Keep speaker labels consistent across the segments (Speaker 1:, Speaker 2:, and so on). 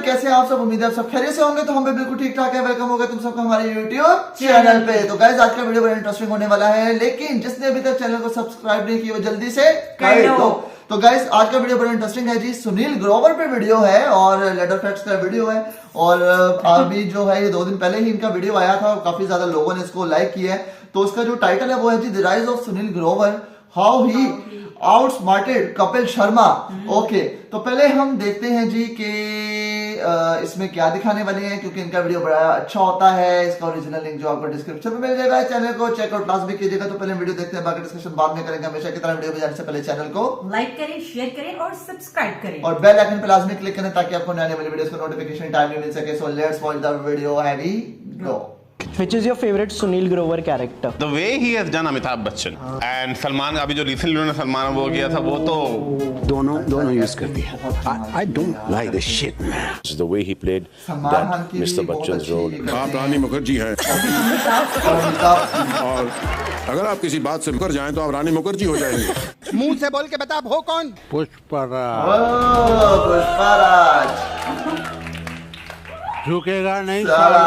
Speaker 1: कैसे हैं आप सब? उम्मीद है आप सब खैरियत से होंगे। तो हम भी बिल्कुल ठीक ठाक है। वेलकम होगा तुम सबका हमारे यूट्यूब चैनल पे। तो गाइस आज का वीडियो बड़ा इंटरेस्टिंग होने वाला है, लेकिन जिसने अभी तक चैनल को सब्सक्राइब नहीं किया वो जल्दी से कर दो। तो गाइस आज का वीडियो बड़ा इंटरेस्टिंग है जी। सुनील ग्रोवर पे वीडियो है और लेडर फैक्ट्स का वीडियो है। और अभी जो है ये 2 दिन पहले ही इनका वीडियो आया था और काफी ज्यादा लोगों ने इसको लाइक किया है। तो उसका जो टाइटल है वो है जी the rise of Sunil Grover, how he outsmarted Kapil Sharma. Okay, तो पहले हम देखते हैं जी कि इसमें क्या दिखाने वाले हैं, क्योंकि इनका वीडियो बड़ा अच्छा होता है। इसका ओरिजिनल लिंक जो आपको डिस्क्रिप्शन में मिल जाएगा। चैनल को चेकआउट क्लास भी कीजिएगा। तो पहले वीडियो देखते हैं, बाकी डिस्कशन बाद में करेंगे। हमेशा की तरह वीडियो में जाने से पहले चैनल को
Speaker 2: लाइक करें, शेयर करें और सब्सक्राइब करें
Speaker 1: और बेल आइकन पे लाजमी क्लिक करें ताकि आपको नए वाली वीडियोस का नोटिफिकेशन टाइमली मिल सके। So let's watch the video. Heavy go.
Speaker 3: Which is your favorite Sunil Grover character?
Speaker 4: The way he has done Amitabh Bachchan and Salman, अभी जो रिसेंटली उन्होंने सलमान वो किया था वो तो
Speaker 5: दोनों यूज कर दिया। I don't like this shit, man.
Speaker 6: The way he played that Mr. Bachchan's role.
Speaker 5: आप रानी मुखर्जी हैं और अगर आप किसी बात से मुकर जाएं तो आप रानी मुखर्जी हो जाएंगे।
Speaker 7: मुंह से बोल के बता आप हो कौन?
Speaker 5: पुष्पराज झुकेगा नहीं साला।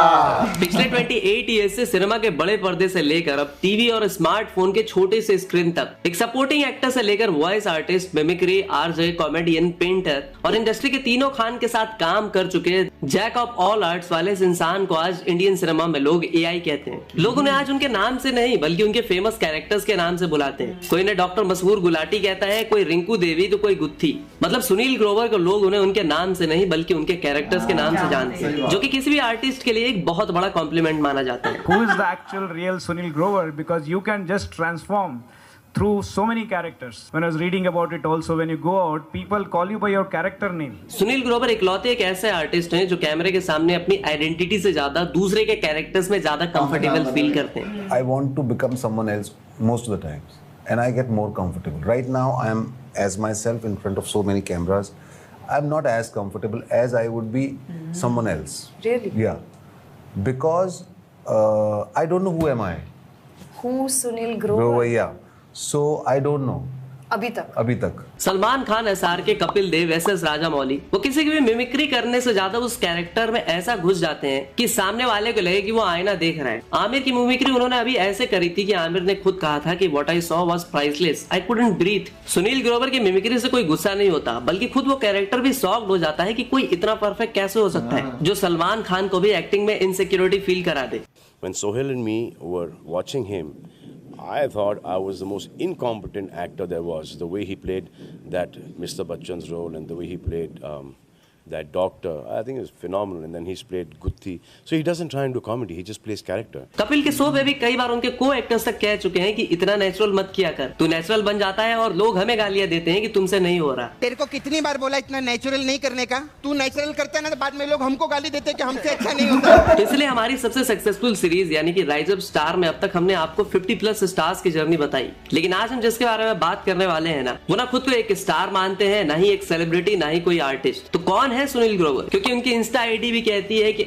Speaker 8: पिछले 28 ईयर से सिनेमा के बड़े पर्दे से लेकर अब टीवी और स्मार्टफोन के छोटे से स्क्रीन तक एक सपोर्टिंग एक्टर से लेकर voice artist, mimicry, RJ, comedian, painter और इंडस्ट्री के तीनों खान के साथ काम कर चुके जैक ऑफ ऑल आर्ट्स वाले इस इंसान को आज इंडियन सिनेमा में लोग एआई कहते हैं। लोग उन्हें आज उनके नाम से नहीं बल्कि उनके फेमस कैरेक्टर्स के नाम से बुलाते हैं। कोई इन्हें डॉक्टर मशहूर गुलाटी कहता है, कोई रिंकू देवी तो कोई गुत्थी। मतलब सुनील ग्रोवर को लोग उन्हें उनके नाम से नहीं बल्कि उनके कैरेक्टर्स के नाम से जानते हैं, जो कि किसी भी आर्टिस्ट के लिए एक बहुत बड़ा कॉम्प्लीमेंट माना जाता है।
Speaker 9: Who is the actual real Sunil Grover? Because you can just transform through so many characters. When I was reading about it also, when you go out, people call you by your character name.
Speaker 8: Sunil Grover इकलौते एक ऐसे artist हैं जो कैमरे के सामने अपनी identity से ज्यादा दूसरे के कैरेक्टर्स में ज्यादा कंफर्टेबल फील करते हैं।
Speaker 10: I want to become someone else most of the times, and I get more comfortable. Right now, I am as myself in front of so many cameras. I'm not as comfortable as I would be someone else.
Speaker 11: Really?
Speaker 10: Yeah, because I don't know who am I.
Speaker 11: Who's Sunil Grover?
Speaker 10: Grover, yeah. So I don't know. अभी तक
Speaker 8: Salman Khan, SR के, Kapil Dev, SS Rajamouli, वो किसी की भी mimicry करने से ज्यादा उस कैरेक्टर में ऐसा घुस जाते हैं कि सामने वाले को लगे कि वो आईना देख रहा है। आमिर की मिमिक्री उन्होंने अभी ऐसे करी थी कि आमिर ने खुद कहा था कि what I saw was priceless, I couldn't breathe. Sunil Grover की मिमिक्री से कोई गुस्सा नहीं होता बल्कि खुद वो कैरेक्टर भी शॉक्ड हो जाता है कि कोई इतना परफेक्ट कैसे हो सकता है, जो सलमान खान को भी एक्टिंग में इनसिक्योरिटी फील करा दे।
Speaker 6: When Sohail and me were watching him, I thought I was the most incompetent actor there was. The way he played that Mr. Bachchan's role and the way he played that doctor, I think it was phenomenal. And then he's played Gutti. So he doesn't try and do comedy, he just plays character.
Speaker 8: Kapil के show पे भी कई बार उनके को actors तक कह चुके हैं कि इतना नेचुरल मत किया कर, तू नेचुरल बन जाता है और लोग हमें गालियां देते हैं कि तुमसे नहीं हो रहा।
Speaker 7: तेरे को कितनी बार बोला इतना नेचुरल नहीं करने का? तू नेचुरल करता है ना तो बाद में लोग हमको गाली देते हैं कि हमसे अच्छा नहीं होता।
Speaker 8: इसलिए हमारी सबसे सक्सेसफुल सीरीज यानी कि राइज अप स्टार में अब तक हमने आपको 50+ स्टार्स की जर्नी बताई। लेकिन आज हम जिसके बारे में बात करने वाले हैं ना, वो ना खुद को एक स्टार मानते हैं, ना ही एक सेलिब्रिटी, ना ही कोई आर्टिस्ट। तो कौन है सुनील ग्रोवर? क्योंकि उनकी इंस्टा आईडी भी कहती है कि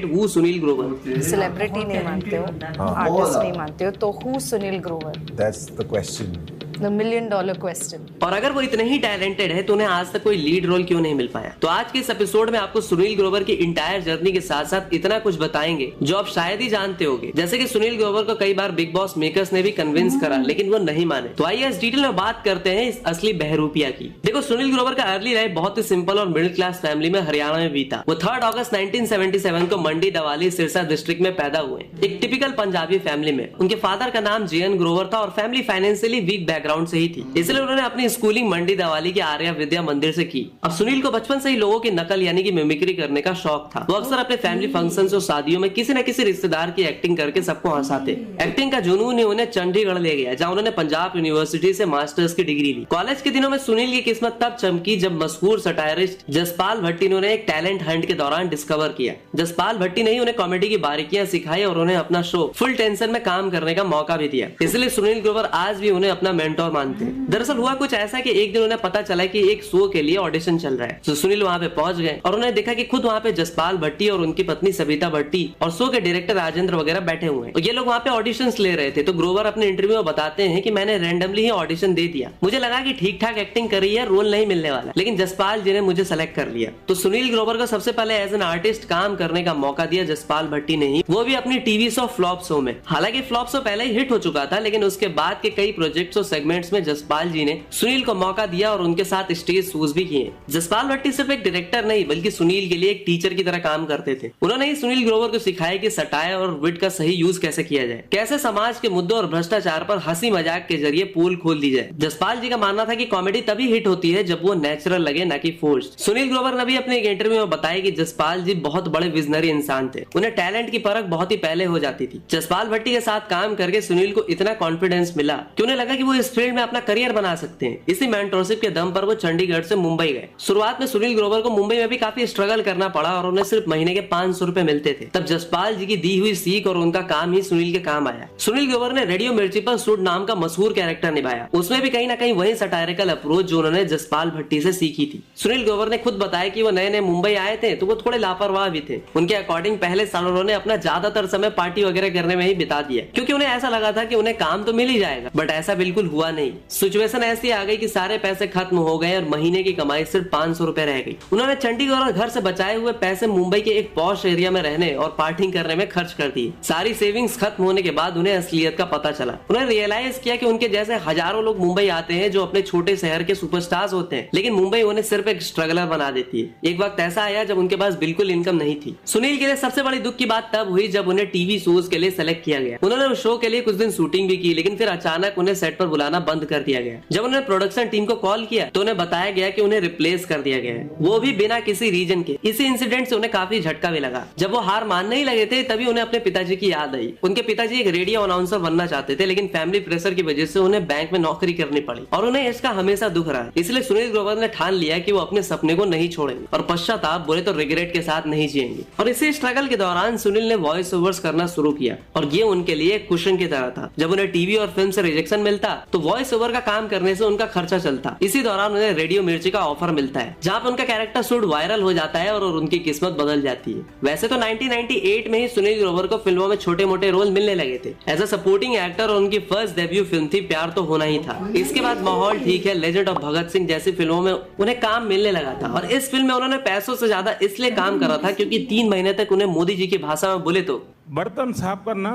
Speaker 8: @who सुनील ग्रोवर।
Speaker 11: सेलिब्रिटी नहीं मानते हो, आर्टिस्ट नहीं मानते हो, तो who Sunil Grover?
Speaker 10: That's the question.
Speaker 11: The $1 million question.
Speaker 8: और अगर वो इतने ही टैलेंटेड है तो उन्हें आज तक कोई लीड रोल क्यों नहीं मिल पाया? तो आज के इस एपिसोड में आपको सुनील ग्रोवर की इंटायर जर्नी के साथ साथ इतना कुछ बताएंगे जो आप शायद ही जानते होंगे। जैसे कि सुनील ग्रोवर को कई बार बिग बॉस मेकर्स ने भी कन्विंस करा लेकिन वो नहीं माने। तो आइए इस डिटेल में बात करते हैं इस असली बहरूपिया की। देखो, सुनील ग्रोवर का अर्ली लाइफ बहुत ही सिंपल और मिडिल क्लास फैमिली में हरियाणा में बीता। वो 3 अगस्त 1977 को मंडी दवाली सिरसा डिस्ट्रिक्ट में पैदा हुए, एक टिपिकल पंजाबी फैमिली में। उनके फादर का नाम JN ग्रोवर था और फैमिली फाइनेंशियली वीक बैकग्राउंड से ही थी, इसलिए उन्होंने अपनी स्कूलिंग मंडी दवाली के आर्या विद्या मंदिर से की। अब सुनील को बचपन से ही लोगों की नकल यानी कि मिमिक्री करने का शौक था। वो अक्सर अपने फैमिली फंक्शंस और शादियों में किसी न किसी रिश्तेदार की एक्टिंग करके सबको हंसाते। एक्टिंग का जुनून ही उन्हें चंडीगढ़ ले गया, जहां उन्होंने पंजाब यूनिवर्सिटी से मास्टर्स की डिग्री ली। कॉलेज के दिनों में सुनील की किस्मत तब चमकी जब मशहूर सटायरिस्ट जसपाल भट्टी ने उन्हें एक टैलेंट हंट के दौरान डिस्कवर किया। जसपाल भट्टी ने उन्हें कॉमेडी की बारीकियां सिखाई और उन्हें अपना शो फुल टेंशन में काम करने का मौका भी दिया। इसलिए सुनील ग्रोवर आज भी उन्हें अपना मेंटर मेंटोर मानते हैं। दरअसल हुआ कुछ ऐसा कि एक दिन उन्हें पता चला कि एक शो के लिए ऑडिशन चल रहा है। तो सुनील वहां पे पहुंच गए और उन्हें देखा कि खुद वहां पे जसपाल भट्टी और उनकी पत्नी सविता भट्टी और शो के डायरेक्टर राजेंद्र वगैरह बैठे हुए हैं। तो ये लोग वहां पे ऑडिशंस ले रहे थे। तो ग्रोवर अपने इंटरव्यू में बताते हैं कि मैंने रैंडमली ही ऑडिशन दे दिया, मुझे लगा कि ठीक ठाक एक्टिंग कर रही है, रोल नहीं मिलने वाला, लेकिन जसपाल जी ने मुझे सेलेक्ट कर लिया। तो सुनील ग्रोवर को सबसे पहले एज एन आर्टिस्ट काम करने का मौका दिया जसपाल भट्टी ने ही, वो भी अपनी टीवी शो फ्लॉप शो में। हालांकि फ्लॉप शो पहले ही हिट हो चुका था, लेकिन उसके बाद के कई प्रोजेक्ट्स और सेगमेंट्स में जसपाल जी ने सुनील को मौका दिया और उनके साथ स्टेज शोज भी किए। जसपाल भट्टी सिर्फ एक डायरेक्टर नहीं बल्कि सुनील के लिए एक टीचर की तरह काम करते थे। उन्होंने ही सुनील ग्रोवर को सिखाया कि सटायर और विट का सही यूज कैसे किया जाए, कैसे समाज के मुद्दों और भ्रष्टाचार पर हंसी मजाक के जरिए पोल खोल दी जाए। जसपाल जी का मानना था कि कॉमेडी तभी हिट होती है जब वो नेचुरल लगे, न कि फोर्स्ड। सुनील ग्रोवर ने भी अपने एक इंटरव्यू में बताया कि जसपाल जी बहुत बड़े विजनरी इंसान थे, उन्हें टैलेंट की परख बहुत ही पहले हो जाती थी। जसपाल भट्टी के साथ काम करके सुनील को इतना कॉन्फिडेंस मिला कि उन्हें लगा कि वो इस फील्ड में अपना करियर बना सकते हैं। इसी मेंटरशिप के दम पर वो चंडीगढ़ से मुंबई गए। शुरुआत में सुनील ग्रोवर को मुंबई में भी काफी स्ट्रगल करना पड़ा और उन्हें सिर्फ महीने के 500 रुपए मिलते थे। तब जसपाल जी की दी हुई सीख और उनका काम ही सुनील के काम आया। सुनील ग्रोवर ने रेडियो मिर्ची पर सुड नाम का मशहूर कैरेक्टर निभाया। उसमें भी कहीं ना कहीं वही सटायरिकल अप्रोच जो उन्होंने जसपाल भट्टी से सीखी थी। सुनील ग्रोवर ने खुद बताया कि वो नए नए मुंबई आए थे तो वो थोड़े लापरवाह भी थे। उनके अकॉर्डिंग पहले साल उन्होंने अपना ज्यादातर समय पार्टी वगैरह करने में ही बिता दिया, क्योंकि उन्हें ऐसा लगा था कि उन्हें काम तो मिल ही जाएगा। बट ऐसा बिल्कुल हुआ नहीं। सिचुएशन ऐसी आ गई कि सारे पैसे खत्म हो गए और महीने की कमाई सिर्फ 500 रुपए रह गई। उन्होंने चंडीगढ़ और घर से बचाए हुए पैसे मुंबई के एक पॉश एरिया में रहने और पार्टी करने में खर्च कर दिए। सारी सेविंग्स खत्म होने के बाद उन्हें असलियत का पता चला। उन्हें रियलाइज किया कि उनके जैसे हजारों लोग मुंबई आते हैं जो अपने छोटे शहर के सुपरस्टार्स होते हैं, लेकिन मुंबई उन्हें सिर्फ एक स्ट्रगलर बना देती है। एक वक्त ऐसा आया जब उनके पास बिल्कुल इनकम नहीं थी। सुनील के लिए सबसे बड़ी दुख की बात तब हुई जब उन्हें टीवी शोज के लिए सेलेक्ट किया गया। उन्होंने उस शो के लिए कुछ दिन शूटिंग भी की, लेकिन फिर अचानक उन्हें सेट पर बुलाना बंद कर दिया गया। जब उन्होंने प्रोडक्शन टीम को कॉल किया तो उन्हें बताया गया कि उन्हें रिप्लेस कर दिया गया है, वो भी बिना किसी रीजन के। इसी इंसिडेंट से उन्हें काफी झटका भी लगा। जब वो हार मानने ही लगे थे तभी उन्हें अपने पिताजी की याद आई। उनके पिताजी एक रेडियो अनाउंसर बनना चाहते थे, लेकिन फैमिली प्रेशर की वजह से उन्हें बैंक में नौकरी करनी पड़ी और उन्हें इसका हमेशा दुख रहा। इसलिए सुनील ग्रोवर ने ठान लिया कि वो अपने सपने को नहीं छोड़ेंगे और पश्चाताप बोले तो रिग्रेट के साथ नहीं जिएंगे। और इसी स्ट्रगल के दौरान सुनील ने वॉइस ओवर्स करना शुरू किया और ये उनके लिए एक कुशन की तरह था। जब उन्हें टीवी और फिल्म से रिजेक्शन मिलता तो वॉइस ओवर का काम करने से उनका खर्चा चलता। इसी दौरान उन्हें रेडियो मिर्ची का ऑफर मिलता है, जहाँ पर उनका कैरेक्टर शूट वायरल हो जाता है और उनकी किस्मत बदल जाती है। वैसे तो 1998 में ही सुनील ग्रोवर को फिल्मों में छोटे मोटे रोल मिलने लगे थे एज अ सपोर्टिंग एक्टर और उनकी फर्स्ट डेब्यू फिल्म थी प्यार तो होना ही था। इसके बाद माहौल ठीक है, लेजेंड ऑफ भगत सिंह जैसी फिल्मों में उन्हें काम मिलने लगा था और इस फिल्म में उन्होंने पैसों से ज्यादा इसलिए काम करा था क्योंकि 3 महीने तक उन्हें मोदी जी की भाषा में बोले तो
Speaker 12: बर्तन साफ करना,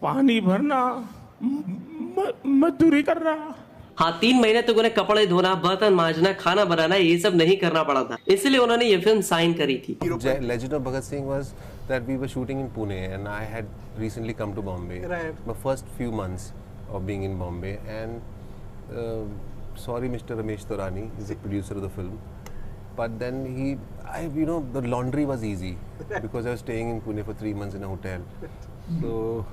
Speaker 12: पानी भरना, मजदूरी करना।
Speaker 8: हाँ, 3 महीने तक उन्हें कपड़े धोना, बर्तन मांजना, खाना बनाना ये सब नहीं करना पड़ा था, इसलिए उन्होंने ये फिल्म साइन करी थी।
Speaker 10: Legend of Bhagat Singh was that we were shooting in Pune and I had recently come to Bombay. Right. My first few months of being in Bombay and sorry Mr. Ramesh Taurani is the producer of the film, but then the laundry was easy because I was staying in Pune for 3 months in a hotel. So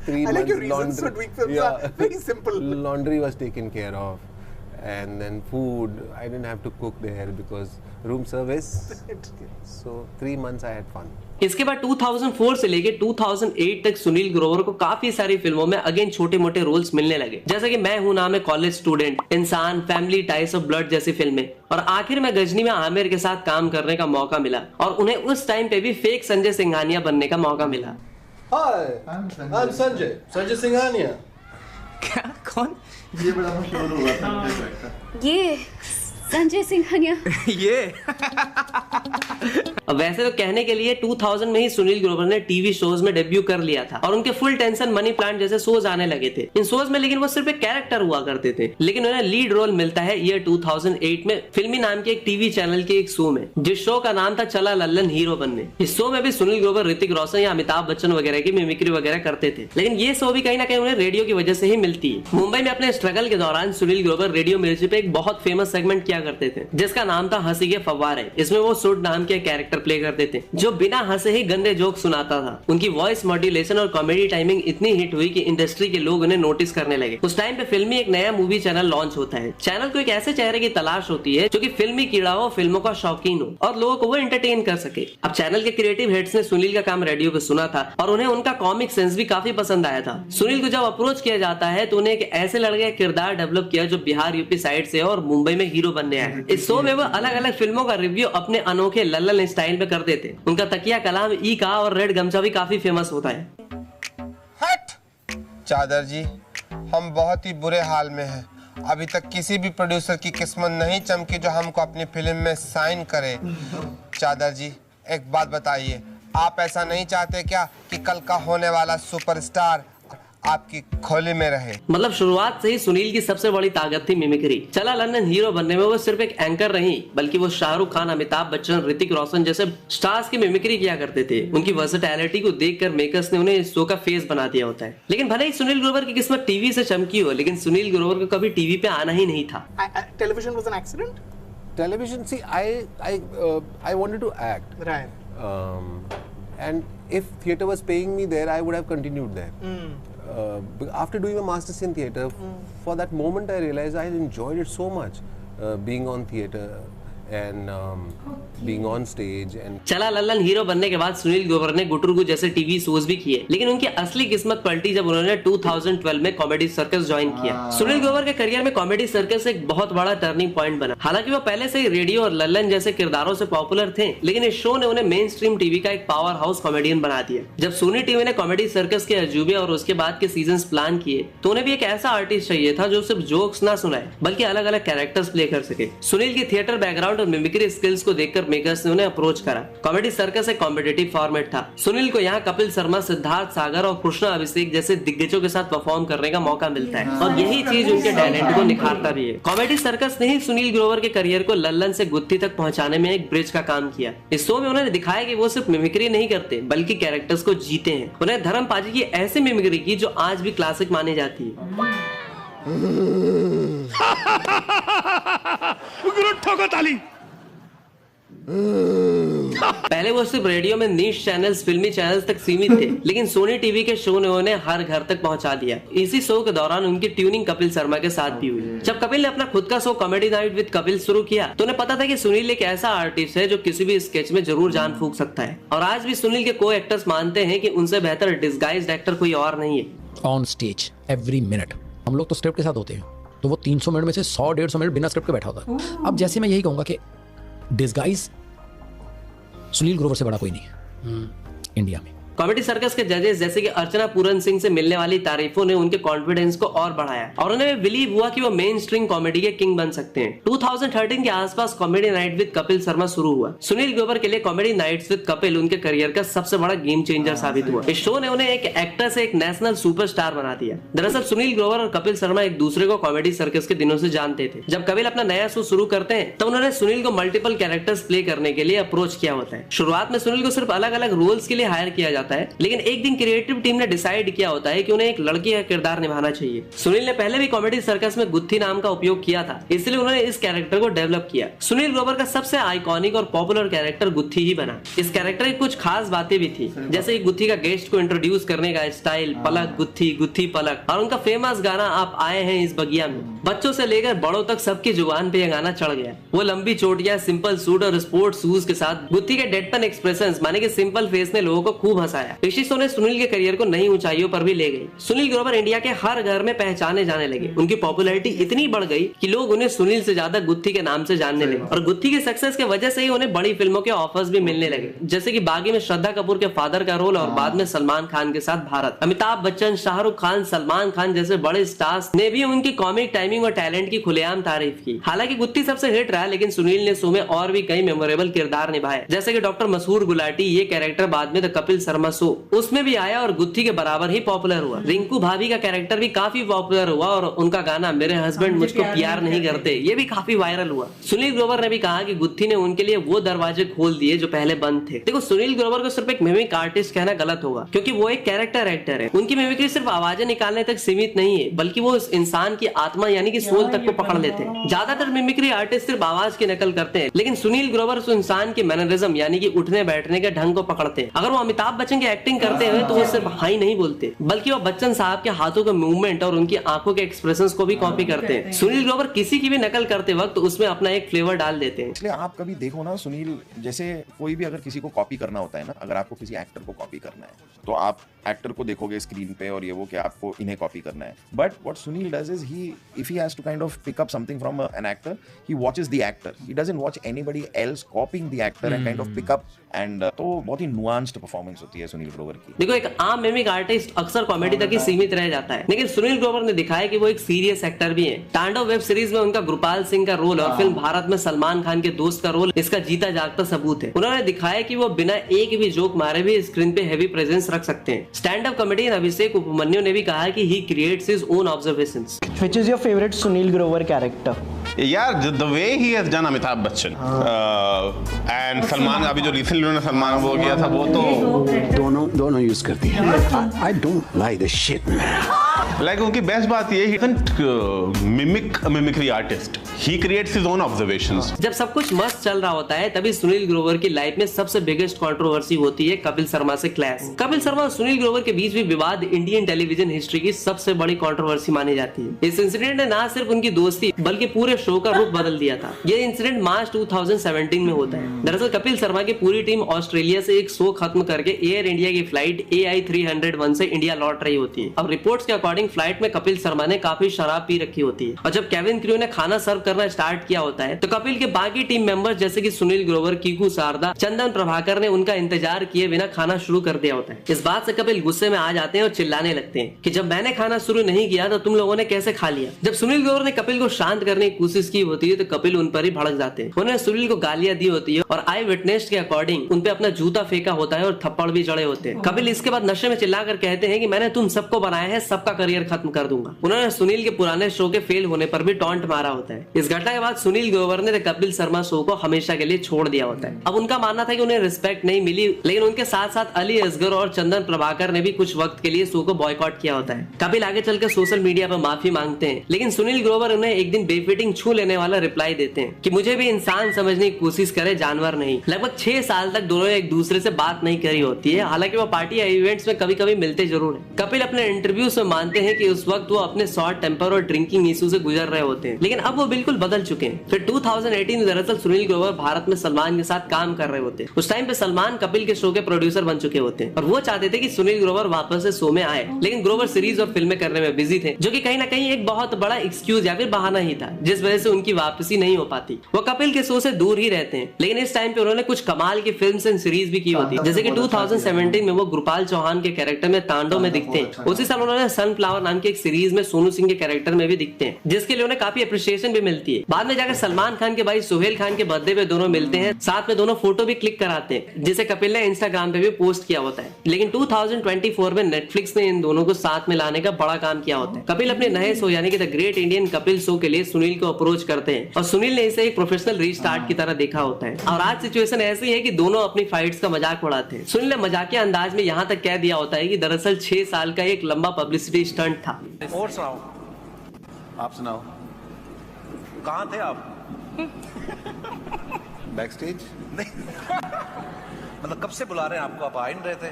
Speaker 10: 3 months like your reasons for doing films are very simple. Laundry was taken care of, and then food I didn't have to cook there because room service. So 3 months I had fun.
Speaker 8: इसके बाद 2004 से लेके 2008 तक सुनील ग्रोवर को काफी सारी फिल्मों में अगेन छोटे मोटे रोल्स मिलने लगे, जैसे कि मैं हूं नाम है कॉलेज स्टूडेंट, इंसान, फैमिली टाइज ऑफ ब्लड जैसी फिल्में। और आखिर में गजनी में आमिर के साथ काम करने का मौका मिला और उन्हें उस टाइम पे भी फेक संजय सिंघानिया बनने का मौका मिला।
Speaker 13: Hi, I'm Sanjay Singhania.
Speaker 2: क्या? कौन?
Speaker 1: ये बड़ा मशहूर हुआ था।
Speaker 2: ये संजय सिंघानिया।
Speaker 8: ये वैसे तो कहने के लिए 2000 में ही सुनील ग्रोवर ने टीवी शोज में डेब्यू कर लिया था और उनके फुल टेंशन, मनी प्लांट जैसे शोज आने लगे थे इन शोज में, लेकिन वो सिर्फ एक कैरेक्टर हुआ करते थे। लेकिन उन्हें लीड रोल मिलता है ईयर 2008 में फिल्मी नाम के एक टीवी चैनल के एक शो में, जिस शो का नाम था चला लल्लन हीरो बनने। इस शो में भी सुनील ग्रोवर ऋतिक रोशन या अमिताभ बच्चन वगैरह की मिमिक्री वगैरह करते थे, लेकिन ये शो भी कहीं ना कहीं उन्हें रेडियो की वजह से ही मिलती है। मुंबई में अपने स्ट्रगल के दौरान सुनील ग्रोवर रेडियो मिर्ची पे एक बहुत फेमस सेगमेंट किया करते थे जिसका नाम था हंसी के फव्वारे। इसमें वो सुड नाम के कैरेक्टर कैरेक्टर प्ले करते थे जो बिना हंसे ही गंदे जोक सुनाता था। उनकी वॉइस मॉड्यूलेशन और कॉमेडी टाइमिंग इतनी हिट हुई कि इंडस्ट्री के लोग उन्हें नोटिस करने लगे। उस टाइम पे फिल्मी एक नया मूवी चैनल लॉन्च होता है। चैनल को एक ऐसे चेहरे की तलाश होती है जो कि फिल्मी कीड़ा हो, फिल्मों का शौकीन हो और लोगों को वो एंटरटेन कर सके। अब चैनल के क्रिएटिव हेड्स ने सुनील का काम रेडियो पे सुना था और उन्हें उनका कॉमिक सेंस भी काफी पसंद आया था। सुनील को जब अप्रोच किया जाता है तो उन्हें एक ऐसे लड़के का किरदार डेवलप किया जो बिहार यूपी साइड से और मुंबई में हीरो बनने आया। इस शो में वो अलग अलग फिल्मों का रिव्यू अपने अनोखे लल्लन स्टाइल में करते थे। उनका तकिया कलाम ई का और रेड गमछा भी काफी फेमस होता है।
Speaker 14: चादर जी, हम बहुत ही बुरे हाल में हैं। अभी तक किसी भी प्रोड्यूसर की किस्मत नहीं चमकी जो हमको अपनी फिल्म में साइन करे। चादर जी, एक बात बताइए, आप ऐसा नहीं चाहते क्या कि कल का होने वाला सुपरस्टार आपकी खोली में रहे?
Speaker 8: मतलब शुरुआत से ही सुनील की सबसे बड़ी ताकत थी मिमिक्री। चला लंदन हीरो बनने में वो सिर्फ एक एंकर नहीं, बल्कि वो शाहरुख खान, अमिताभ बच्चन, ऋतिक रोशन जैसे स्टार्स की मिमिक्री किया करते थे। उनकी वर्सेटैलिटी को देखकर मेकर्स ने उन्हें इस शो का फेस बना दिया होता है। लेकिन भले ही सुनील ग्रोवर की किस्मत टीवी से चमकी हो, लेकिन सुनील ग्रोवर को कभी टीवी पे आना ही नहीं था।
Speaker 10: Television was an accident? Television, see, I wanted to act. Right. And if theatre was paying me there, I would have continued there. After doing a master's in theatre, for that moment I realized I enjoyed it so much, being on theatre and being on stage and
Speaker 8: चला Lallan hero बनने के बाद सुनील ग्रोवर ने गुटुरगु जैसे TV shows भी किए, लेकिन उनकी असली किस्मत पलटी जब उन्होंने 2012 में कॉमेडी सर्कस ज्वाइन किया। सुनील ग्रोवर के करियर में कॉमेडी सर्कस एक बहुत बड़ा टर्निंग पॉइंट बना। हालांकि वो पहले से ही रेडियो और लल्लन जैसे किरदारों से पॉपुलर थे, लेकिन इस शो ने उन्हें मेन स्ट्रीम टीवी का एक पावर हाउस कॉमेडियन बना दिया। जब सोनी टीवी ने कॉमेडी सर्कस के अजूबे और उसके बाद के सीजन प्लान किए तो उन्हें भी एक ऐसा आर्टिस्ट चाहिए था जो सिर्फ जोक्स ना सुनाए बल्कि अलग अलग कैरेक्टर्स प्ले कर सके। सुनील की थिएटर बैकग्राउंड और मिमिक्री स्किल्स को देखकर मेकर्स ने उन्हें अप्रोच करा। कॉमेडी सर्कस एक कॉम्पिटिटिव फॉर्मेट था। सुनील को यहाँ कपिल शर्मा, सिद्धार्थ सागर और कृष्णा अभिषेक जैसे दिग्गजों के साथ परफॉर्म करने का मौका मिलता है और यही चीज उनके टैलेंट को निखारता भी है। कॉमेडी सर्कस ने ही सुनील ग्रोवर के करियर को लल्लन से गुत्थी तक पहुंचाने में एक ब्रिज का काम किया। इस शो में उन्होंने दिखाया कि वो सिर्फ मिमिक्री नहीं करते बल्कि कैरेक्टर्स को जीते हैं। उन्हें धर्म पाजी की ऐसी मिमिक्री की जो आज भी क्लासिक मानी जाती है।
Speaker 12: ठोको ताली।
Speaker 8: पहले वो सिर्फ रेडियो में नीश चैनल्स, फिल्मी चैनल्स तक सीमित थे, लेकिन सोनी टीवी के शो ने उन्हें हर घर तक पहुंचा दिया। इसी शो के दौरान उनकी ट्यूनिंग कपिल शर्मा के साथ भी हुई। जब कपिल ने अपना खुद का show comedy night with Kapil शुरू किया तो उन्हें पता था कि सुनील एक ऐसा आर्टिस्ट है जो किसी भी स्केच में जरूर जान फूंक सकता है। और आज भी सुनील के को एक्टर्स मानते हैं कि उनसे बेहतर डिस्गाइज्ड एक्टर कोई और नहीं है।
Speaker 15: ऑन स्टेज एवरी मिनट हम लोग तो स्क्रिप्ट के साथ होते हैं, तो वो 300 मिनट में से 100-150 मिनट बिना स्क्रिप्ट के बैठा होता है। अब जैसे मैं यही कहूंगा कि डिस्गाइज सुनील ग्रोवर से बड़ा कोई नहीं है इंडिया में।
Speaker 8: कॉमेडी सर्कस के जजेस जैसे कि अर्चना पूरन सिंह से मिलने वाली तारीफों ने उनके कॉन्फिडेंस को और बढ़ाया और उन्हें बिलीव हुआ कि वो मेन स्ट्रीम कॉमेडी के किंग बन सकते हैं। 2013 के आसपास comedy night with Kapil Sharma शुरू हुआ। सुनील ग्रोवर के लिए कॉमेडी नाइट्स विद कपिल उनके करियर का सबसे बड़ा गेम चेंजर साबित हुआ। इस शो ने उन्हें एक एक्टर से एक नेशनल सुपरस्टार बना दिया। दरअसल सुनील ग्रोवर और कपिल शर्मा एक दूसरे को कॉमेडी सर्कस के दिनों से जानते थे। जब कपिल अपना नया शो शुरू करते हैं तो उन्होंने सुनील को मल्टीपल कैरेक्टर्स प्ले करने के लिए अप्रोच किया होता है। शुरुआत में सुनील को सिर्फ अलग अलग रोल्स के लिए हायर किया जाता है, लेकिन एक क्रिएटिव टीम ने डिसाइड किया होता है कि उन्हें एक लड़की का किरदार निभाना चाहिए। सुनील ने पहले भी कॉमेडी सर्कस में गुत्थी नाम का उपयोग किया था, इसलिए उन्होंने इस कैरेक्टर को डेवलप किया। सुनील ग्रोवर का सबसे आइकॉनिक और पॉपुलर कैरेक्टर गुत्थी ही बना। इस कैरेक्टर की कुछ खास बातें भी थी, जैसे कि गुत्थी का गेस्ट को इंट्रोड्यूस करने का स्टाइल, पलक गुत्थी, गुत्थी पलक, और उनका फेमस गाना आप आए हैं इस बगिया में। बच्चों से लेकर बड़ों तक सबकी जुबान पे यह गाना चढ़ गया। वो लंबी चोटियां, सिंपल सूट और स्पोर्ट्स शूज के साथ गुत्थी के डेडपन एक्सप्रेशंस माने कि सिंपल फेस ने लोगों को खूब हंसाया। इसी शो ने सुनील के करियर को नई ऊंचाइयों पर भी ले गई। सुनील ग्रोवर इंडिया के हर घर में पहचाने जाने लगे। उनकी पॉपुलैरिटी इतनी बढ़ गई कि लोग उन्हें सुनील से ज्यादा गुत्थी के नाम से जानने लगे और गुत्थी के सक्सेस के वजह से ही उन्हें बड़ी फिल्मों के ऑफर्स भी मिलने लगे, जैसे कि बागी में श्रद्धा कपूर के फादर का रोल और बाद में सलमान खान के साथ भारत। अमिताभ बच्चन, शाहरुख खान, सलमान खान जैसे बड़े स्टार्स ने भी उनकी कॉमिक टाइमिंग और टैलेंट की खुलेआम तारीफ की। हालांकि गुत्थी सबसे हिट रहा, लेकिन सुनील ने शो में और भी कई मेमोरेबल किरदार निभाए, जैसे कि डॉक्टर मशहूर गुलाटी। ये कैरेक्टर बाद में द कपिल शर्मा शर्मा शो, उसमें भी आया और गुत्थी के बराबर ही पॉपुलर हुआ। रिंकू भाभी का कैरेक्टर भी काफी पॉपुलर हुआ और उनका गाना मेरे हस्बैंड मुझको प्यार नहीं करते ये भी काफी वायरल हुआ। सुनील ग्रोवर ने भी कहा कि गुत्थी ने उनके लिए वो दरवाजे खोल दिए जो पहले बंद थे। देखो, सुनील ग्रोवर को सिर्फ एक मिमिक आर्टिस्ट कहना गलत होगा, क्योंकि वो एक कैरेक्टर एक्टर है। उनकी मिमिक्री सिर्फ आवाजें निकालने तक सीमित नहीं है, बल्कि वो उस इंसान की आत्मा यानी कि सोल तक को पकड़ लेते हैं। ज्यादातर मिमिक्री आर्टिस्ट सिर्फ आवाज की नकल करते हैं, लेकिन सुनील ग्रोवर उस इंसान के मैनरिज्म यानी कि उठने बैठने के ढंग को पकड़ते हैं। अगर वो अमिताभ बच्चन की एक्टिंग करते हैं तो वो सिर्फ हाई नहीं बोलते, बल्कि वो बच्चन साहब के हाथों के मूवमेंट और उनकी आंखों के एक्सप्रेशंस को भी कॉपी करते हैं। सुनील ग्रोवर किसी की भी नकल करते वक्त उसमें अपना एक फ्लेवर डाल देते हैं।
Speaker 16: इसलिए आप कभी देखो ना, सुनील जैसे कोई भी अगर किसी को कॉपी करना होता है ना, अगर आपको किसी एक्टर को कॉपी करना है तो आप एक्टर को देखोगे स्क्रीन पे और ये वो कि आपको इन्हें कॉपी करना है। But what Sunil does is he if he has to kind of pick up something from an actor, he watches the actor, he doesn't watch anybody else copying the actor and kind of pick up and तो बहुत ही nuanced performance होती है सुनील ग्रोवर की।
Speaker 8: देखो, एक आम mimic artist अक्सर comedy तक ही सीमित रह जाता है, लेकिन सुनील ग्रोवर ने दिखाया कि वो एक सीरियस एक्टर भी है। तांडव वेब सीरीज में उनका गुरपाल सिंह का रोल और फिल्म भारत में सलमान खान के दोस्त का रोल इसका जीता जागता सबूत है। उन्होंने दिखाया कि वो बिना एक भी जोक मारे भी स्क्रीन पे हैवी प्रेजेंस रख सकते हैं। स्टैंड अप कॉमेडियन अभिषेक उपमन्यु ने भी कहा कि ही creates his own observations.
Speaker 3: Which is your favorite Sunil Grover character?
Speaker 4: यार the way he has done Amitabh Bachchan and Salman, अभी जो रिसेंटली उन्होंने सलमान वो किया था वो तो
Speaker 5: दोनों यूज करती है। I don't like the shit man.
Speaker 4: Like उनकी बेस्ट बात ये ही mimicry artist, he creates his own observations.
Speaker 8: जब सब कुछ मस्त चल रहा होता है तभी सुनील ग्रोवर की लाइफ में सबसे बिगेस्ट कंट्रोवर्सी होती है कपिल शर्मा से क्लैश। कपिल शर्मा और सुनील ग्रोवर के बीच भी विवाद इंडियन टेलीविजन हिस्ट्री की सबसे बड़ी कंट्रोवर्सी मानी जाती है। इस इंसिडेंट ने ना सिर्फ उनकी दोस्ती बल्कि पूरे शो का रुख बदल दिया था। ये इंसिडेंट मार्च 2017 में होता है। दरअसल कपिल शर्मा की पूरी टीम ऑस्ट्रेलिया से एक शो खत्म करके एयर इंडिया की फ्लाइट AI 301 से इंडिया लौट रही होती है। अब रिपोर्ट्स के अकॉर्डिंग फ्लाइट में कपिल शर्मा ने काफी शराब पी रखी होती है और जब केविन क्रू ने खाना सर्व करना स्टार्ट किया होता है तो कपिल के बाकी टीम मेंबर्स जैसे कि सुनील ग्रोवर, कीकू शारदा, चंदन प्रभाकर ने उनका इंतजार किए बिना खाना शुरू कर दिया होता है। इस बात से कपिल गुस्से में आ जाते हैं और चिल्लाने लगते हैं कि जब मैंने खाना शुरू नहीं किया तो तुम लोगों ने कैसे खा लिया। जब सुनील ग्रोवर ने कपिल को शांत करने की कोशिश की होती है तो कपिल उन पर ही भड़क जाते हैं। उन्होंने सुनील को गालियां दी होती है और आई विटनेस के अकॉर्डिंग उन पे अपना जूता फेंका होता है और थप्पड़ भी जड़े होते हैं। कपिल इसके बाद नशे में चिल्लाकर कहते हैं कि मैंने तुम सबको बनाया है, सबका करियर खत्म कर दूंगा। उन्होंने सुनील के पुराने शो के फेल होने पर भी टॉन्ट मारा होता है। इस घटना के बाद सुनील ग्रोवर ने कपिल शर्मा शो को हमेशा के लिए छोड़ दिया होता है। अब उनका मानना था कि उन्हें रिस्पेक्ट नहीं मिली, लेकिन उनके साथ साथ अली असगर और चंदन प्रभाकर ने भी कुछ वक्त के लिए शो को बॉयकॉट किया होता है। कपिल आगे चलकर सोशल मीडिया पर माफी मांगते हैं, लेकिन सुनील ग्रोवर उन्हें एक दिन बेफिटिंग छू लेने वाला रिप्लाई देते हैं कि मुझे भी इंसान समझने की कोशिश करे, जानवर नहीं। लगभग 6 साल तक दोनों एक दूसरे से बात नहीं करी होती है। हालांकि वो पार्टी या इवेंट्स में कभी कभी मिलते जरूर है। कपिल अपने इंटरव्यूज में मानते हैं कि उस वक्त वो अपने शॉर्ट टेम्पर और ड्रिंकिंग इशू से गुजर रहे होते हैं, लेकिन अब वो बिल्कुल बदल चुके हैं। फिर 2018 में दरअसल सुनील ग्रोवर भारत में सलमान के साथ काम कर रहे होते हैं। उस टाइम पे सलमान कपिल के शो के प्रोड्यूसर बन चुके होते हैं और वो चाहते थे कि सुनील ग्रोवर वापस से शो में आए, लेकिन ग्रोवर सीरीज और फिल्में करने में बिजी थे, जो कि कहीं ना कहीं एक बहुत बड़ा एक्सक्यूज या फिर बहाना ही था, जिस वजह से उनकी वापसी नहीं हो पाती। वो कपिल के शो से दूर ही रहते हैं, लेकिन इस टाइम पे उन्होंने कुछ कमाल की फिल्म्स एंड सीरीज भी की होती है। जैसे कि 2017 में वो गुरपाल चौहान के कैरेक्टर में तांडव में दिखते हैं। उसी साल उन्होंने सनफ्लावर नाम की एक सीरीज में सोनू सिंह के कैरेक्टर में भी दिखते हैं, जिसके लिए उन्हें काफी अप्रिशिएशन भी मिलती है। बाद में जाकर सलमान खान के भाई सोहेल खान के बर्थडे पे दोनों मिलते हैं, साथ में दोनों फोटो भी क्लिक कराते हैं, जिसे कपिल ने इंस्टाग्राम पे भी पोस्ट किया होता है। लेकिन 2024 में नेटफ्लिक्स ने इन दोनों को साथ में लाने का बड़ा काम किया होता है। कपिल अपने नए शो यानी कि the great Indian Kapil show के लिए सुनील को अप्रोच करते हैं और सुनील ने इसे एक प्रोफेशनल रीस्टार्ट की तरह देखा होता है। और आज सिचुएशन ऐसी है कि दोनों अपनी फाइट्स का मजाक उड़ाते हैं। सुनील ने मजाकिया अंदाज में यहाँ तक कह दिया होता है कि दरअसल 6 साल का एक लंबा पब्लिसिटी स्टंट था।
Speaker 13: और सुनाओ, आप सुनाओ, कहाँ थे आप? बैक स्टेज नहीं मतलब कब से बुला रहे हैं आपको? आप आ ही नहीं रहे थे।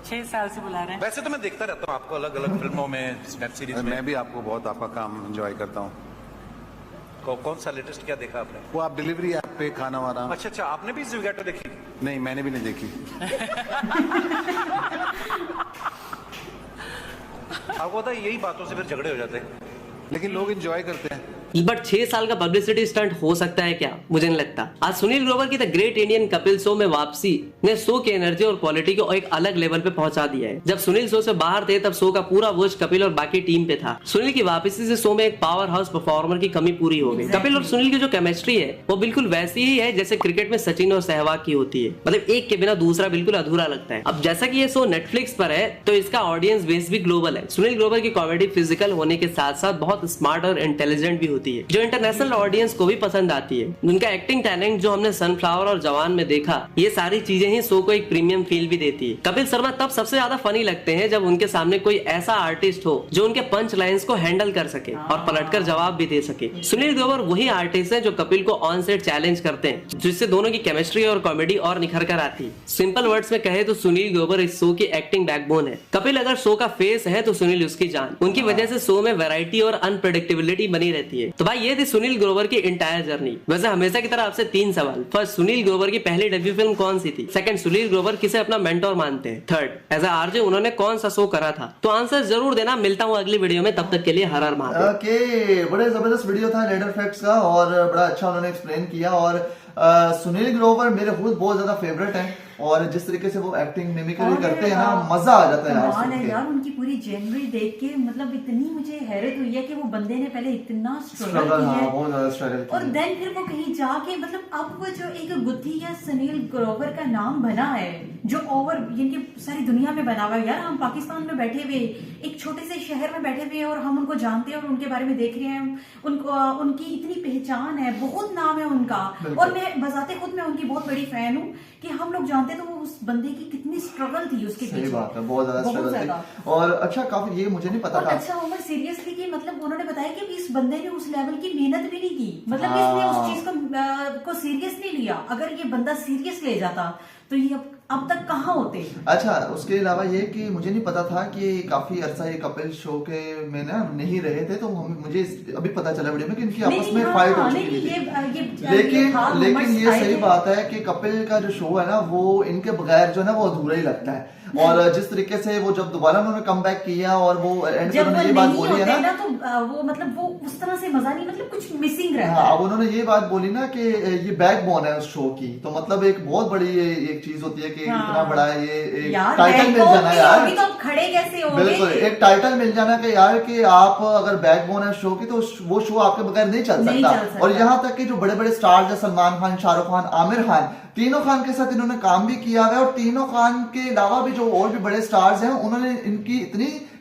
Speaker 17: 6 साल से बुला रहे हैं।
Speaker 13: वैसे तो मैं देखता रहता हूँ आपको अलग अलग फिल्मों में, वेब सीरीज में। मैं भी आपको बहुत आपका काम एंजॉय करता हूँ। कौन सा लेटेस्ट क्या देखा आपने? वो आप डिलीवरी ऐप पे खाना वाना। अच्छा अच्छा, आपने भी ज़ोमैटो देखी? नहीं, मैंने भी नहीं देखी। आपको पता है यही बातों से फिर झगड़े हो जाते हैं, लेकिन लोग एंजॉय करते हैं।
Speaker 8: बट 6 साल का पब्लिसिटी स्टंट हो सकता है क्या? मुझे नहीं लगता। आज सुनील ग्रोवर की the great Indian Kapil show में वापसी ने शो की एनर्जी और क्वालिटी को एक अलग लेवल पे पहुंचा दिया है। जब सुनील शो से बाहर थे तब शो का पूरा बोझ कपिल और बाकी टीम पे था। सुनील की वापसी से शो में एक पावर हाउस परफॉर्मर की कमी पूरी हो गई। कपिल और सुनील की जो केमिस्ट्री है वो बिल्कुल वैसी ही है जैसे क्रिकेट में सचिन और सहवाग की होती है। मतलब एक के बिना दूसरा बिल्कुल अधूरा लगता है। अब जैसा कि ये शो नेटफ्लिक्स पर है तो इसका ऑडियंस बेस भी ग्लोबल है। सुनील ग्रोवर की कॉमेडी फिजिकल होने के साथ साथ बहुत स्मार्ट और इंटेलिजेंट भी होती है जो इंटरनेशनल ऑडियंस को भी पसंद आती है। उनका एक्टिंग टैलेंट जो हमने सनफ्लावर और जवान में देखा, ये सारी चीजें ही शो को एक प्रीमियम फील भी देती है। कपिल शर्मा तब सबसे ज्यादा फनी लगते हैं जब उनके सामने कोई ऐसा आर्टिस्ट हो जो उनके पंच लाइंस को हैंडल कर सके और पलटकर जवाब भी दे सके। सुनील ग्रोवर वही आर्टिस्ट है जो कपिल को ऑन सेट चैलेंज करते हैं जिससे दोनों की केमिस्ट्री और कॉमेडी और निखर कर आती है। सिंपल वर्ड्स में कहे तो सुनील ग्रोवर इस शो की एक्टिंग बैकबोन है। कपिल अगर शो का फेस है तो सुनील उसकी जान। उनकी वजह से शो में वैरायटी और अनप्रेडिक्टेबिलिटी बनी रहती है। तो भाई ये थी सुनील ग्रोवर की इंटायर जर्नी। वैसे हमेशा की तरह आपसे 3 सवाल। फर्स्ट, सुनील ग्रोवर की पहली डेब्यू फिल्म कौन सी थी? सेकंड, सुनील ग्रोवर किसे अपना मेंटोर मानते हैं? थर्ड, एज अ आरजे उन्होंने कौन सा शो करा था? तो आंसर जरूर देना। मिलता हूँ अगली वीडियो में, तब तक के लिए हर हर महादेव।
Speaker 1: ओके, बड़े जबरदस्त वीडियो था लेडर फैक्ट्स का और बड़ा अच्छा उन्होंने एक्सप्लेन किया। और सुनील ग्रोवर मेरे खुद बहुत ज्यादा फेवरेट है और जिस तरीके से वो एक्टिंग मिमिक्री करते हैं ना, मजा आ जाता है
Speaker 18: कमाल है यार। उनकी पूरी जेनरी देख के मतलब इतनी मुझे हैरत हुई है कि वो बंदे ने पहले इतना स्ट्रगल किया है,
Speaker 1: बहुत ज्यादा स्ट्रगल किया
Speaker 18: और देन फिर वो कहीं जाके मतलब अब वो जो एक गुत्थी या सुनील ग्रोवर का नाम बना है जो ओवर इनकी सारी दुनिया में बना हुआ है। यार हम पाकिस्तान में बैठे हुए एक छोटे से शहर में बैठे हुए और हम उनको जानते हैं और उनके बारे में देख रहे हैं। उनको उनकी इतनी पहचान है, बहुत नाम है उनका। और मैं बजाते खुद मैं उनकी बहुत बड़ी फैन हूँ कि हम लोग जानते हैं तो वो उस बंदे की कितनी स्ट्रगल थी उसके पीछे।
Speaker 1: सही बात है, बहुत ज्यादा स्ट्रगल थी। और अच्छा, काफी ये मुझे नहीं पता था।
Speaker 18: अच्छा उमर, सीरियसली कि मतलब उन्होंने बताया कि इस बंदे ने उस लेवल की मेहनत भी नहीं की। मतलब इसने उस चीज को सीरियस नहीं लिया। अगर ये बंदा सीरियस ले जाता तो ये अब तक कहाँ होते।
Speaker 1: अच्छा, उसके अलावा ये कि मुझे नहीं पता था कि काफी अरसा ये कपिल शो के में ना नहीं रहे थे, तो मुझे अभी पता चला वीडियो में कि इनकी आपस में फाइट हो चुकी थी। लेकिन ये सही बात है कि कपिल का जो शो है ना वो इनके बगैर जो है ना वो अधूरा ही लगता है। और जिस तरीके से वो जब दोबारा उन्होंने कम बैक किया और वो एंड में उन्होंने ये बात बोली है ना
Speaker 18: तो वो मतलब वो उस तरह से मजा नहीं, मतलब कुछ मिसिंग रहता
Speaker 1: है।
Speaker 18: अब
Speaker 1: उन्होंने ये बात बोली ना कि ये बैकबोन है उस शो की, तो मतलब एक बहुत बड़ी एक चीज होती है कि इतना बड़ा ये एक टाइटल मिल जाना यार।
Speaker 18: तो खड़े कैसे होंगे?
Speaker 1: बिल्कुल, एक टाइटल मिल जाना कि यार कि आप अगर बैकबोन है शो की तो वो शो आपके बगैर नहीं चल सकता। और यहाँ तक कि जो बड़े बड़े स्टार्स है सलमान खान, शाहरुख खान, आमिर खान, तीनों खान के साथ इन्होंने काम भी किया है। और तीनों खान के अलावा भी जो और भी बड़े स्टार्स हैं उन्होंने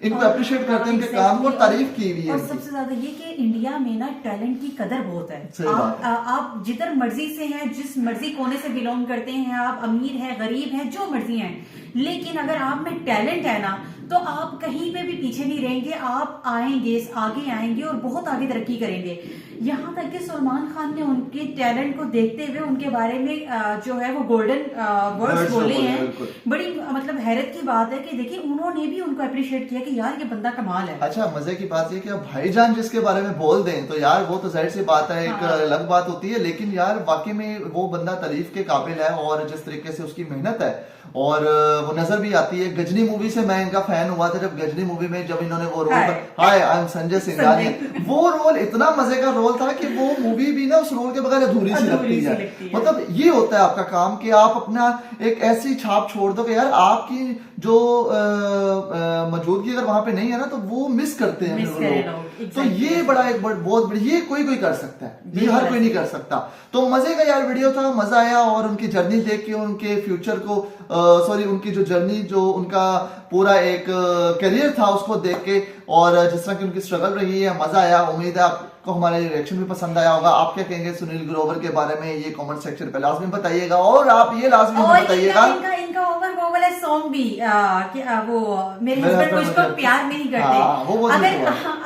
Speaker 1: इनको अप्रिशिएट करते हैं, इनके काम को तारीफ की हुई है।
Speaker 18: और सबसे ज्यादा ये कि इंडिया में ना टैलेंट की कदर बहुत है। आप जिधर मर्जी से हैं, जिस मर्जी कोने से बिलोंग करते हैं, आप अमीर हैं, गरीब हैं, जो मर्जी हैं, लेकिन अगर आप में टैलेंट है ना तो आप कहीं पे भी पीछे नहीं रहेंगे। आप आएंगे, आगे आएंगे और बहुत आगे तरक्की करेंगे। यहाँ तक कि सलमान खान ने उनके टैलेंट को देखते हुए उनके बारे में जो है वो गोल्डन वर्ड्स बोले हैं। बड़ी मतलब हैरत की बात है कि देखिए उन्होंने भी उनको अप्रिशिएट किया कि यार ये बंदा कमाल है।
Speaker 1: अच्छा, मजे की बात ये कि भाईजान जिसके बारे में बोल दें तो यार वो तो जाहिर सी बात है, एक अलग बात होती है। लेकिन यार वाकई में वो बंदा तारीफ के काबिल है और जिस तरीके से उसकी मेहनत है और वो नजर भी आती है। गजनी मूवी से मैं इनका फैन हुआ था। जब गजनी मूवी में जब इन्होंने वो role, hi I am Sanjay Singhania, वो रोल इतना मजे का रोल था कि वो मूवी भी ना उस रोल के बगैर अधूरी सी लगती है। मतलब ये होता है आपका काम कि आप अपना एक ऐसी छाप छोड़ दो कि यार आपकी जो मौजूदगी अगर वहां पे नहीं है ना तो वो मिस करते हैं लोग। तो ये बड़ा एक बहुत बड़ी, ये कोई कर सकता है, ये हर कोई नहीं कर सकता। तो मजे का यार वीडियो था, मजा आया। और उनकी जर्नी देख के, उनके फ्यूचर को उनकी जो जर्नी, जो उनका पूरा एक करियर था उसको देख के और जिस तरह की उनकी स्ट्रगल रही है, मजा आया। उम्मीद है आपको हमारा रिएक्शन भी पसंद आया होगा। आप क्या कहेंगे सुनील ग्रोवर के बारे में, ये कमेंट सेक्शन पे लाजमी बताइएगा। और आप ये लाजमी बताइएगा
Speaker 18: इनका वो वाला सॉन्ग भी वो मेरे हस्बैंड को इसको प्यार में नहीं करते।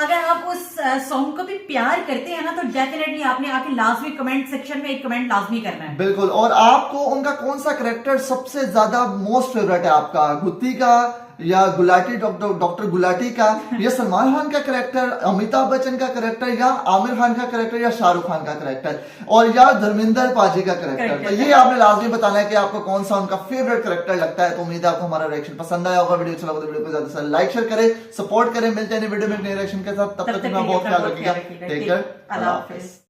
Speaker 18: अगर आप उस सॉन्ग को भी प्यार करते हैं ना तो डेफिनेटली आपने आके लाजमी कमेंट सेक्शन में एक कमेंट लाजमी करना है।
Speaker 1: बिल्कुल। और आपको उनका कौन सा कैरेक्टर सबसे ज्यादा मोस्ट फेवरेट है आपका? गुत्ती का, या गुलाटी डॉक्टर गुलाटी का, या सलमान खान का कैरेक्टर, अमिताभ बच्चन का कैरेक्टर, या आमिर खान का कैरेक्टर, या शाहरुख खान का कैरेक्टर, और या धर्मेंद्र पाजी का कैरेक्टर। तो ये आपने लाजमी बताना है कि आपको कौन सा उनका फेवरेट कैरेक्टर लगता है। तो उम्मीद है आपको हमारा रिएक्शन पसंद आया होगा। वीडियो अच्छा लगा तो वीडियो को ज्यादा से लाइक शेयर करें, सपोर्ट करें। मिलते हैं वीडियो में नए रिएक्शन के साथ, तब तक अपना बहुत ख्याल रखिएगा। टेक केयर, अल्लाह हाफिज।